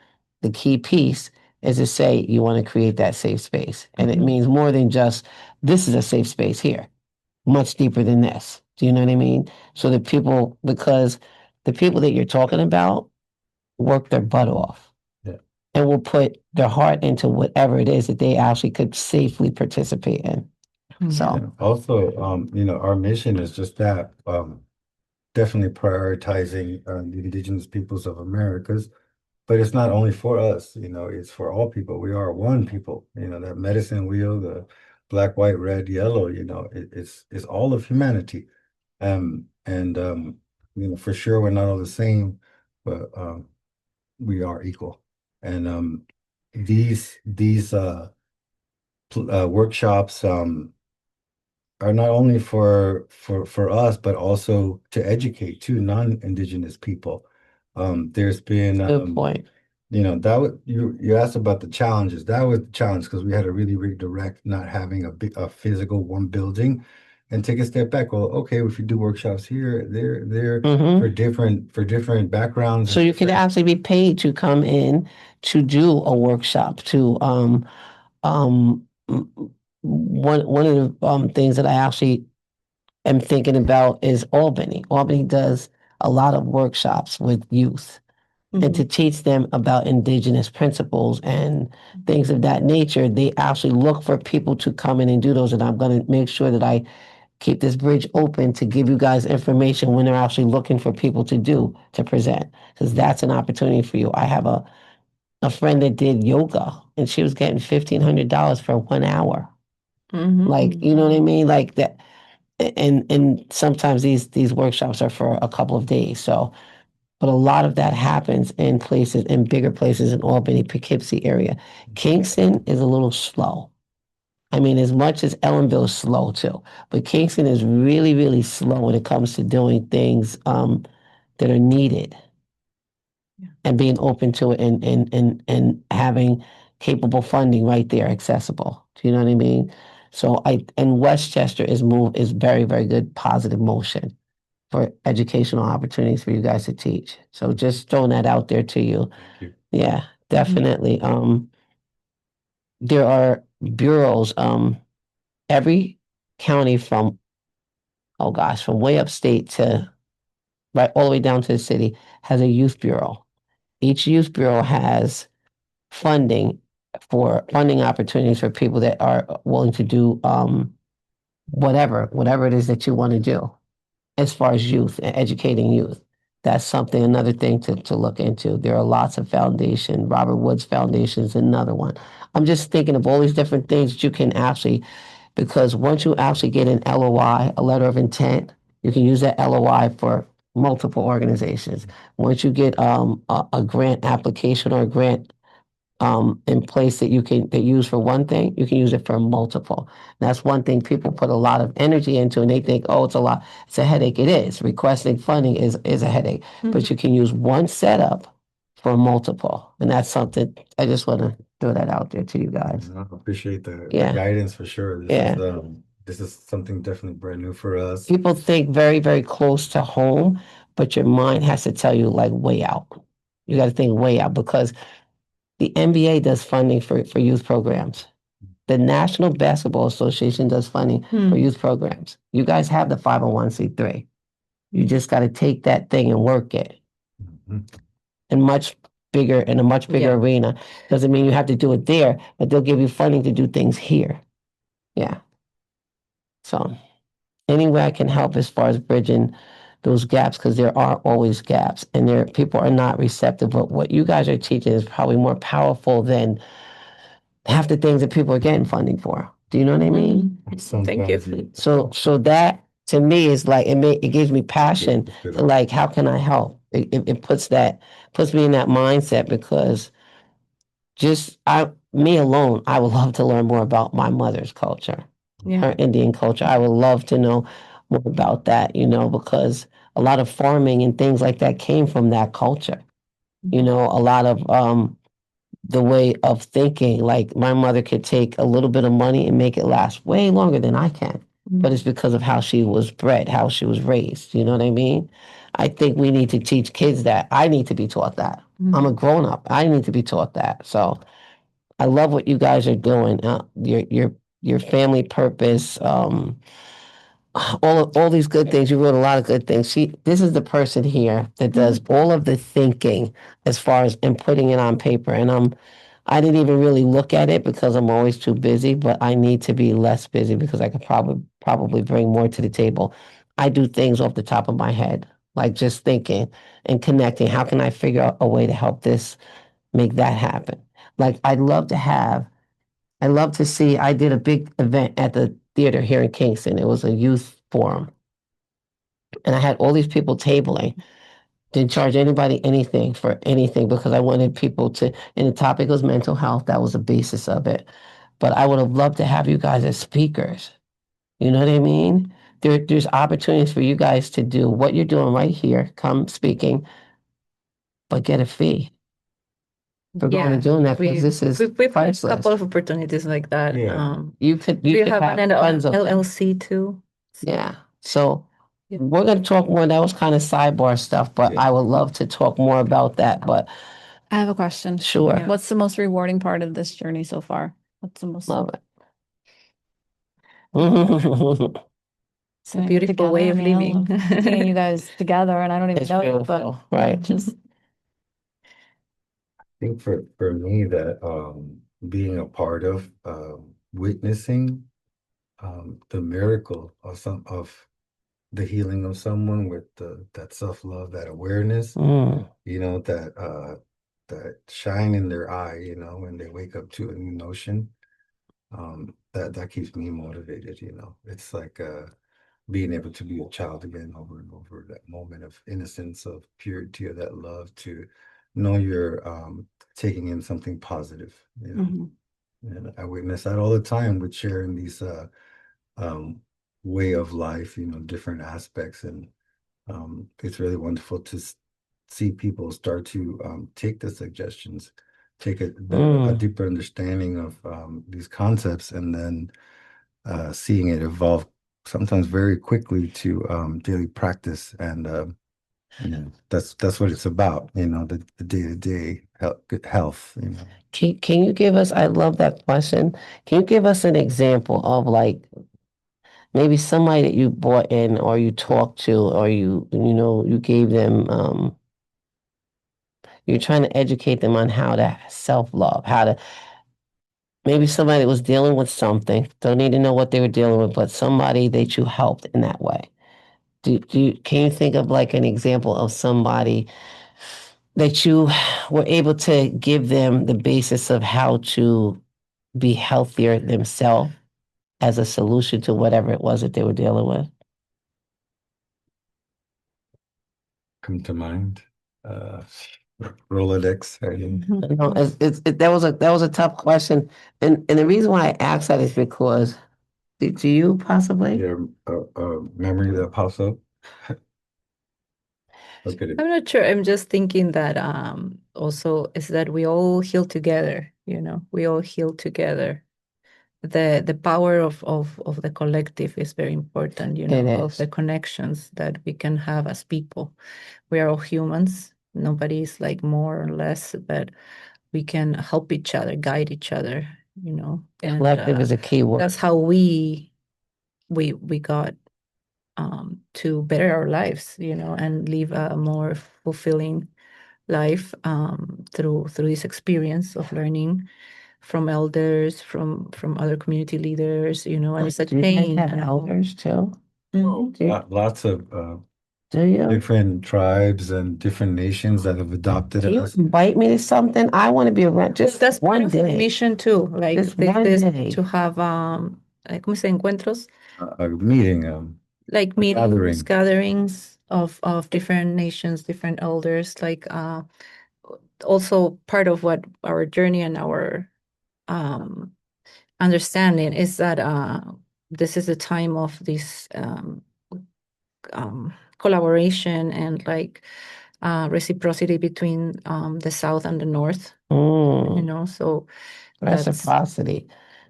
the key piece is to say you want to create that safe space. And it means more than just, this is a safe space here, much deeper than this. Do you know what I mean? So because the people that you're talking about, work their butt off. Yeah. And will put their heart into whatever it is that they actually could safely participate in. So And also, our mission is just that, definitely prioritizing the indigenous peoples of Americas. But it's not only for us, it's for all people. We are one people. That medicine wheel, the black, white, red, yellow, it's all of humanity. And for sure we're not all the same, but we are equal. And these workshops are not only for us, but also to educate too non-indigenous people. There's been good point. that was you asked about the challenges. That was the challenge because we had to really redirect not having a physical one building and take a step back. Well, okay, if you do workshops here, there Mhm. for different backgrounds. So you can actually be paid to come in to do a workshop to um one of the things that I actually am thinking about is Albany. Albany does a lot of workshops with youth and to teach them about indigenous principles and things of that nature. They actually look for people to come in and do those, and I'm going to make sure that I keep this bridge open to give you guys information when they're actually looking for people to present, because that's an opportunity for you. I have a friend that did yoga and she was getting $1,500 for 1 hour. Like, you know what I mean? Like that. And sometimes these workshops are for a couple of days. So, but a lot of that happens in bigger places in Albany, Poughkeepsie area. Kingston is a little slow. I mean, as much as Ellenville is slow too, but Kingston is really, really slow when it comes to doing things that are needed and being open to it and having capable funding right there accessible. Do you know what I mean? So and Westchester is very, very good positive motion for educational opportunities for you guys to teach. So just throwing that out there to you. Thank you. Yeah, definitely. There are bureaus, every county from way upstate to right all the way down to the city has a youth bureau. Each youth bureau has funding funding opportunities for people that are willing to do whatever it is that you want to do as far as youth and educating youth. That's something, another thing to look into. There are lots of foundations. Robert Woods Foundation is another one. I'm just thinking of all these different things that you can actually, because once you actually get an LOI, a letter of intent, you can use that LOI for multiple organizations. Once you get a grant application or a grant in place that use for one thing, you can use it for multiple. That's one thing people put a lot of energy into, and they think, oh, it's a lot, it's a headache. It is. Requesting funding is a headache, but you can use one setup for multiple, and that's something I just want to throw that out there to you guys. I appreciate the Yeah. guidance for sure. Yeah. This is something definitely brand new for us. People think very, very close to home, but your mind has to tell you like way out. You got to think way out because the NBA does funding for youth programs. The National Basketball Association does funding for youth programs. You guys have the 501c3. You just got to take that thing and work it Mhm. in a much bigger arena. Doesn't mean you have to do it there, but they'll give you funding to do things here. Yeah. So any way I can help as far as bridging those gaps, because there are always gaps and people are not receptive. But what you guys are teaching is probably more powerful than half the things that people are getting funding for. Do you know what I mean? Thank you. So that to me is like it gives me passion to like how can I help? It puts me in that mindset because me alone, I would love to learn more about my mother's culture, her Indian culture. I would love to know more about that, because a lot of farming and things like that came from that culture. A lot of the way of thinking. Like my mother could take a little bit of money and make it last way longer than I can. But it's because of how she was bred, how she was raised. You know what I mean? I think we need to teach kids that. I need to be taught that. I'm a grown up. I need to be taught that. So I love what you guys are doing. Your family purpose. all these good things. You wrote a lot of good things. This is the person here that does all of the thinking as far as and putting it on paper. And I didn't even really look at it because I'm always too busy, but I need to be less busy because I could probably bring more to the table. I do things off the top of my head, like just thinking and connecting. How can I figure out a way to help this make that happen? Like I love to see, I did a big event at the theater here in Kingston. It was a youth forum. And I had all these people tabling. Didn't charge anybody anything for anything because I wanted people to, and the topic was mental health. That was the basis of it. But I would have loved to have you guys as speakers. You know what I mean? There's opportunities for you guys to do what you're doing right here, come speaking, but get a fee for going and doing that because this is we've had a priceless. couple of opportunities like that. Yeah. You could We have have an tons of them. LLC too. Yeah. So Yeah. we're going to talk more. That was kind of sidebar stuff, but Yeah. I would love to talk more about that. But I have a question. sure, Yeah. What's the most rewarding part of this journey so far? What's the most love it. It's a beautiful way of living. Seeing you guys together, and I don't even It's know you, but beautiful, right? just I think for me that being a part of witnessing the miracle of the healing of someone with that self-love, that awareness, that shine in their eye, when they wake up to a new notion, that keeps me motivated, It's like being able to be a child again over and over, that moment of innocence, of purity, of that love, to know you're taking in something positive, Mhm. And I witness that all the time with sharing these way of life, different aspects. And it's really wonderful to see people start to take the suggestions, take a deeper understanding of these concepts, and then seeing it evolve sometimes very quickly to daily practice. And that's what it's about, the day-to-day good health, Can you give us, I love that question. Can you give us an example of like maybe somebody that you brought in or you talked to or you gave them, you're trying to educate them on how to self-love, how to, maybe somebody that was dealing with something, don't need to know what they were dealing with, but somebody that you helped in that way. Can you think of like an example of somebody that you were able to give them the basis of how to be healthier themselves as a solution to whatever it was that they were dealing with? come to mind. Rolodex. No, that was a tough question, and the reason why I asked that is because do you possibly? Yeah, memory that pops up. Look at it. I'm not sure. I'm just thinking that also is that we all heal together, we all heal together. The power of the collective is very important, It of is. the connections that we can have as people. We are all humans. Nobody is like more or less, but we can help each other, guide each other, and Collective is a key word. that's how we got to better our lives, and live a more fulfilling life through this experience of learning from elders, from other community leaders, and it's a Do you guys chain. have elders too? Lots of Do you? different tribes and different nations that have adopted Can you us. invite me to something? I want to be around just That's part one of the day. mission too, like Just one day. to have ¿cómo se dice? Encuentros, A meeting, like a meetings, gathering. gatherings of different nations, different elders, like also part of what our journey and our understanding is that this is a time of this collaboration and like reciprocity between the South and the North, so that's Reciprocity.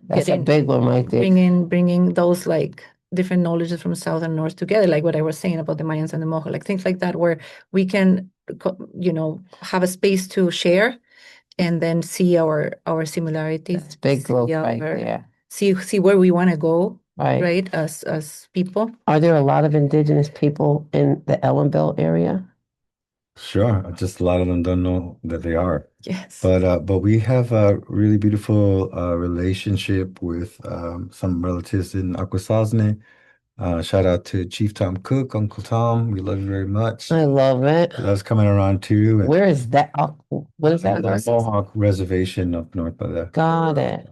That's a getting- big one right there. bringing those like different knowledges from South and North together, like what I was saying about the Mayans and the Mojo, like things like that, where we can, have a space to share and then see our similarities. That's big growth see right our- there. See where we want to go, Right. right? As people. Are there a lot of indigenous people in the Ellenville area? Sure, just a lot of them don't know that they are. Yes. But we have a really beautiful relationship with some relatives in Akwesasne. Shout out to Chief Tom Cook, Uncle Tom. We love you very much. I love it. He loves coming around too. Where is that? What is that? The Mohawk Reservation up north by the. Got it.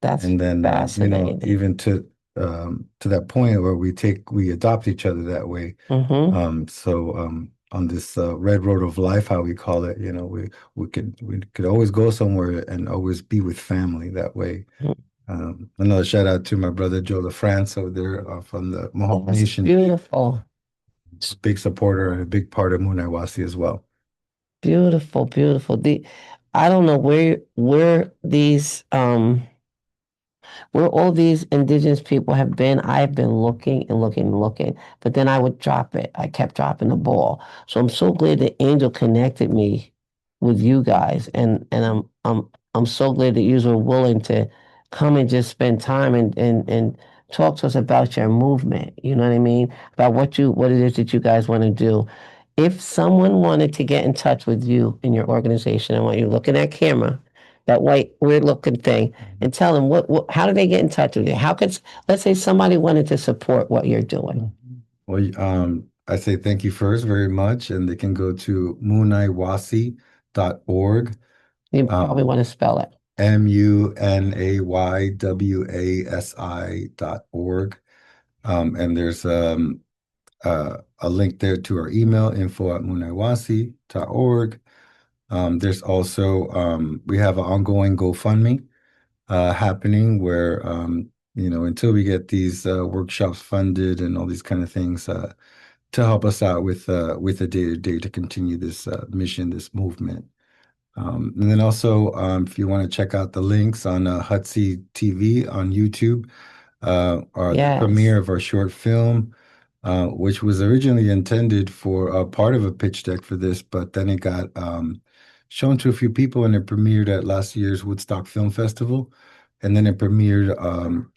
That's And then fascinating. even to that point where we adopt each other that way. Mm-hmm. On this red road of life, how we call it, we could always go somewhere and always be with family that way. Another shout out to my brother Joe LaFrance over there from the Mohawk That's Nation. beautiful. He's a big supporter and a big part of Munay Wasi as well. Beautiful, beautiful. I don't know where where all these indigenous people have been. I've been looking and looking and looking, but then I would drop it. I kept dropping the ball. So I'm so glad that Angel connected me with you guys, and I'm so glad that you were willing to come and just spend time and talk to us about your movement. You know what I mean? About what it is that you guys want to do. If someone wanted to get in touch with you in your organization, I want you to look in that camera, that white weird looking thing, and tell them how do they get in touch with you? Let's say somebody wanted to support what you're doing. Well, I say thank you first very much, and they can go to munaywasi.org. You probably want to spell it. MUNAYWASI.org. And there's a link there to our email, info@munaywasi.org. There's also we have an ongoing GoFundMe happening where until we get these workshops funded and all these kind of things to help us out with the day-to-day to continue this mission, this movement. And then also, if you want to check out the links on Hutsi TV on YouTube, the premiere of our short film, which was originally intended for a part of a pitch deck for this, but then it got shown to a few people and it premiered at last year's Woodstock Film Festival. And then it premiered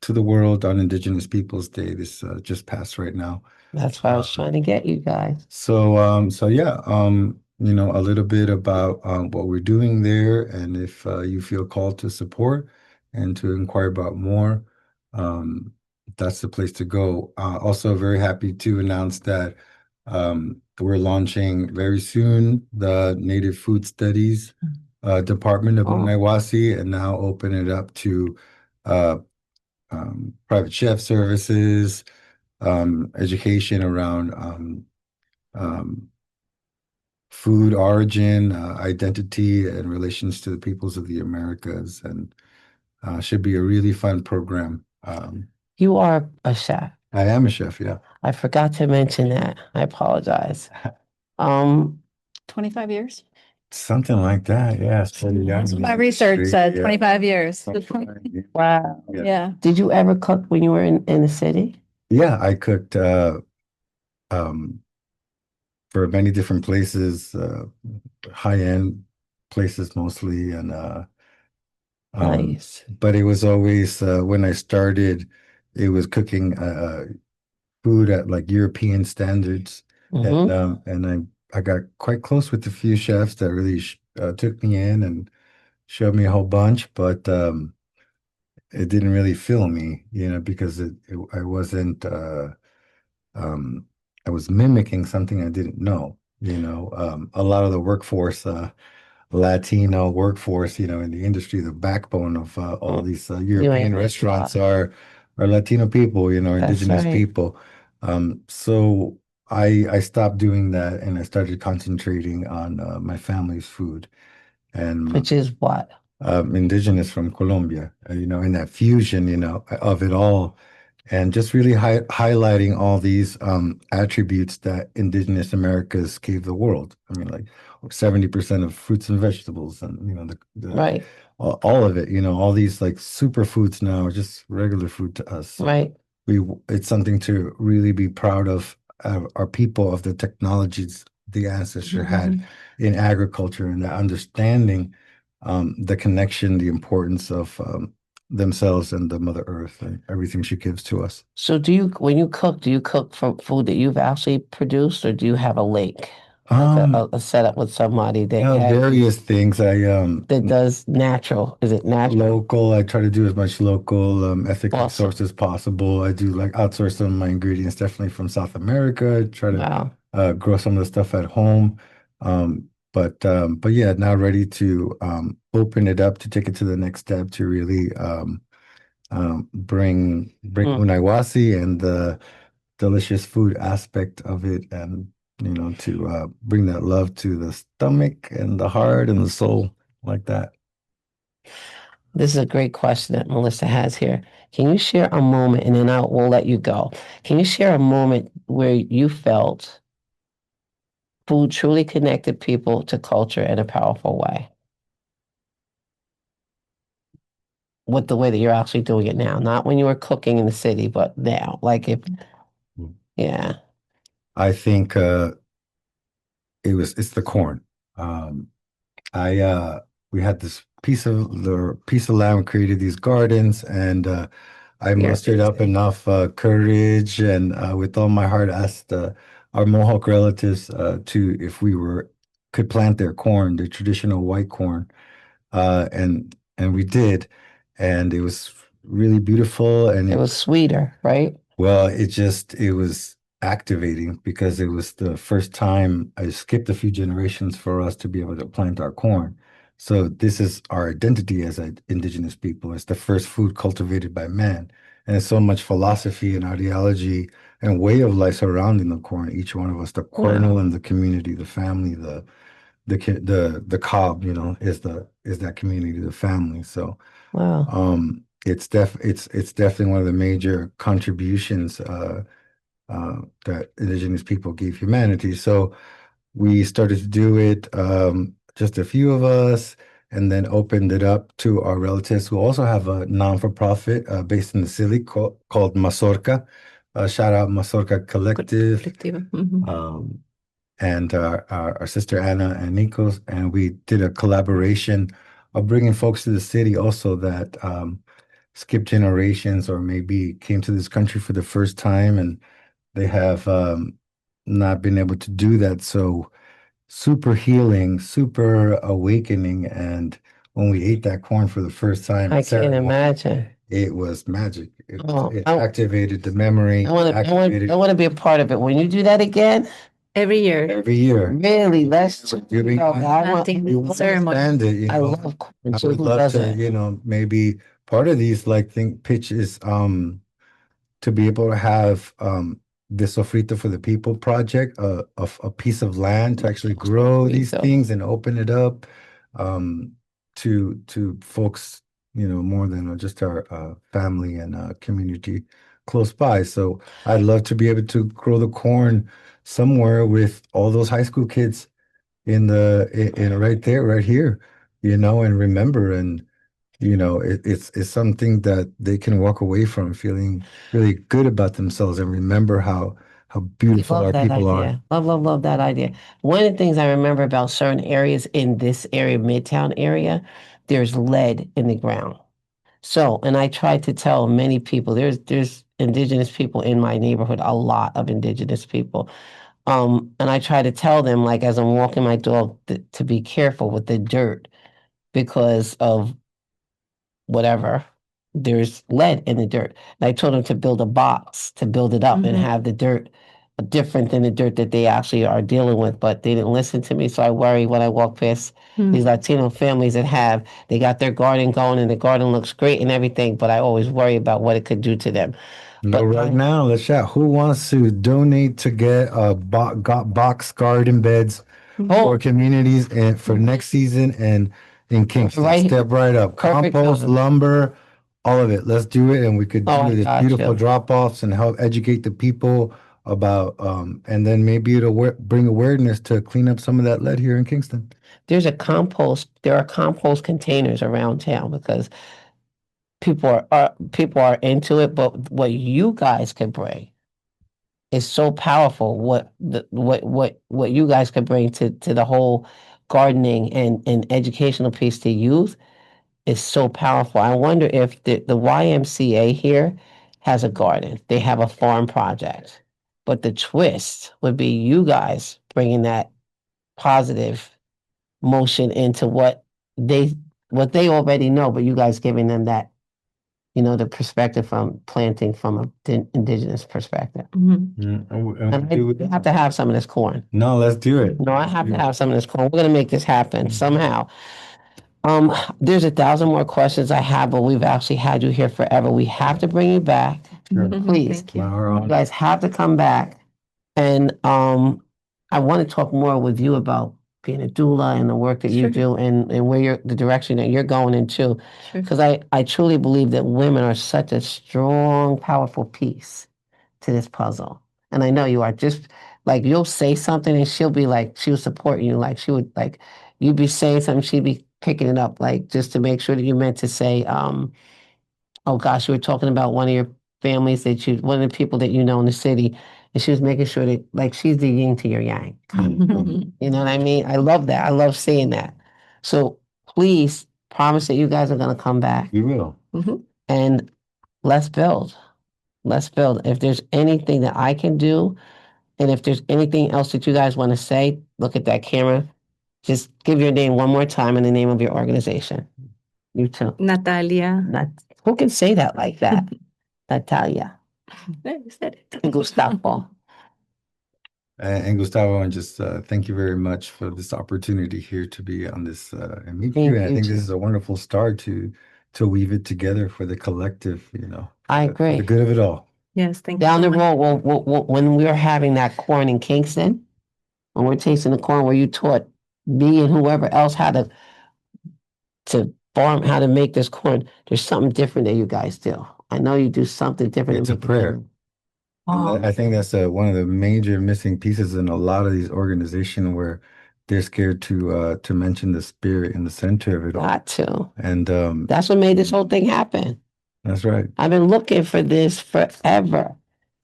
to the world on Indigenous Peoples Day. This just passed right now. That's why I was trying to get you guys. So yeah, a little bit about what we're doing there, and if you feel called to support and to inquire about more, that's the place to go. Also, very happy to announce that we're launching very soon the Native Food Studies Department of Munay Wasi, and now open it up to private chef services, education around food origin, identity, and relations to the peoples of the Americas, and should be a really fun program. You are a chef. I am a chef, yeah. I forgot to mention that. I apologize. 25 years? Something like that, yeah. That's what my research said, 25 years. Wow. Yeah. Did you ever cook when you were in the city? Yeah, I cooked for many different places, high-end places mostly, and nice. But it was always when I started, it was cooking food at like European standards, and I got quite close with a few chefs that really took me in and showed me a whole bunch, but it didn't really fill me, because I wasn't. I was mimicking something I didn't know. A lot of the workforce, Latino workforce, in the industry, the backbone of all these European restaurants are Latino people, indigenous people. So I stopped doing that and I started concentrating on my family's food, and which is what? Indigenous from Colombia, in that fusion, of it all. And just really highlighting all these attributes that Indigenous Americas gave the world. I mean, like 70% of fruits and vegetables, and right, all of it. All these like superfoods now are just regular food to us. Right. It's something to really be proud of our people, of the technologies the ancestor had in agriculture, and the understanding, the connection, the importance of themselves and the Mother Earth and everything she gives to us. So when you cook, do you cook from food that you've actually produced, or do you have a lake, like a setup with somebody Various things. that does natural? Is it natural? Local. I try to do as much local, ethically Awesome. sourced as possible. I do like outsource some of my ingredients, definitely from South America. I try to Wow. grow some of the stuff at home. But yeah, now ready to open it up to take it to the next step to really bring Mm. Munay Wasi and the delicious food aspect of it, and to bring that love to the stomach and the heart and the soul like that. This is a great question that Melissa has here. Can you share a moment, and then we'll let you go. Can you share a moment where you felt food truly connected people to culture in a powerful way? With the way that you're actually doing it now, not when you were cooking in the city, but now. Like if, yeah, I think it's the corn. Um, I We had this piece of land, we created these gardens, and I Yeah, mustered up enough courage and with all my heart asked our Mohawk relatives to if we could plant their corn, the traditional white corn, and we did, and it was really beautiful, and it was sweeter, right? well, it was activating because it was the first time I skipped a few generations for us to be able to plant our corn. So this is our identity as indigenous people. It's the first food cultivated by man. And there's so much philosophy and ideology and way of life surrounding the corn. Each one of us, the kernel and the community, the family, the cob, is that community, the family. So Wow. it's definitely one of the major contributions that indigenous people gave humanity. So we started to do it, just a few of us, and then opened it up to our relatives who also have a non-for-profit based in the city called Mazorca. Shout out Mazorca Collective. Um, and our sister Anna and Nikos, and we did a collaboration of bringing folks to the city also that skipped generations or maybe came to this country for the first time, and they have not been able to do that. So super healing, super awakening, and when we ate that corn for the first time, I can't imagine. it was magic. Oh, It activated the memory, I want to be a part of it. When you do that again, Every year. every year. really, let's Giving, Planting ceremony. understand it, I love corn I too. would Who love to, doesn't? maybe part of these like think pitch is to be able to have the Sofrito for the People project, of a piece of land to actually grow these Sofrito. things and open it up um to folks, more than just our family and community close by. So I'd love to be able to grow the corn somewhere with all those high school kids in right there, right here, and remember, and it's something that they can walk away from feeling really good about themselves and remember how beautiful Love our that people are. idea. Love that idea. One of the things I remember about certain areas in this area, Midtown area, there's lead in the ground. So, and I try to tell many people, there's indigenous people in my neighborhood, a lot of indigenous people. And I try to tell them, like as I'm walking my dog, to be careful with the dirt because of whatever, there's lead in the dirt. And I told them to build a box to build it up and have the dirt different than the dirt that they actually are dealing with, but they didn't listen to me. So I worry when I walk past these Latino families that they got their garden going and the garden looks great and everything, but I always worry about what it could do to them. But right now, let's chat. Who wants to donate to get box garden beds for communities and for next season and in Kingston? Right. Step right up. Perfect Compost, time. lumber, all of it. Let's do it, and we could Oh, I do this got beautiful you. drop-offs and help educate the people about, and then maybe it'll bring awareness to clean up some of that lead here in Kingston. There are compost containers around town because people are into it, but what you guys can bring is so powerful. What you guys could bring to the whole gardening and educational piece to youth is so powerful. I wonder if the YMCA here has a garden. They have a farm project. But the twist would be you guys bringing that positive motion into they what they already know, but you guys giving them that, the perspective from planting from an indigenous perspective. And I have to have some of this corn. No, let's do it. No, I have to have some of this corn. We're gonna make this happen somehow. There's 1,000 more questions I have, but we've actually had you here forever. We have to bring you back. Sure. Please. Thank you. You guys have to come back. And I want to talk more with you about being a doula and the work that you Sure. do and where the direction that you're going into. Sure. Because I truly believe that women are such a strong, powerful piece to this puzzle. And I know you are. Just like you'll say something and she'll be like, she'll support you. Like she would like, you'd be saying something, she'd be picking it up, like just to make sure that you meant to say, oh gosh, you were talking about one of your families one of the people that you know in the city. And she was making sure that like she's the yin to your yang. You know what I mean? I love that. I love seeing that. So please promise that you guys are going to come back. We will. And let's build. Let's build. If there's anything that I can do, and if there's anything else that you guys want to say, look at that camera. Just give your name one more time and the name of your organization. You too. Natalia. Who can say that like that? Natalia There, you said it. and Gustavo. And Gustavo, and just thank you very much for this opportunity here to be on this and meet Thank you. And I you think too. this is a wonderful start to weave it together for the collective, I for agree. the good of it all. Yes, thank Down you the so much. road, when we're having that corn in Kingston, when we're tasting the corn where you taught me and whoever else how to farm, how to make this corn, there's something different that you guys do. I know you do something different. It's a prayer. And I think that's one of the major missing pieces in a lot of these organizations where they're scared to mention the spirit in the center of it all. Got to. And That's what made this whole thing happen. that's right. I've been looking for this forever.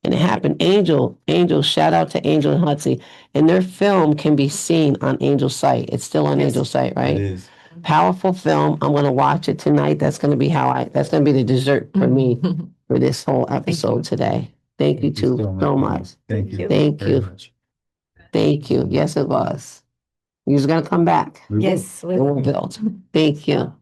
And it happened. Angel, shout out to Angel and Hudson. And their film can be seen on Angel's site. It's still on Yes. Angel's site, right? It is. Powerful film. I'm going to watch it tonight. That's going to be that's going to be the dessert for me for this whole episode today. Thank you too so much. Thank you. Thank very you. much. Thank you. Yes, it was. You're going to come back. We will. Yes, And we'll build. Thank you.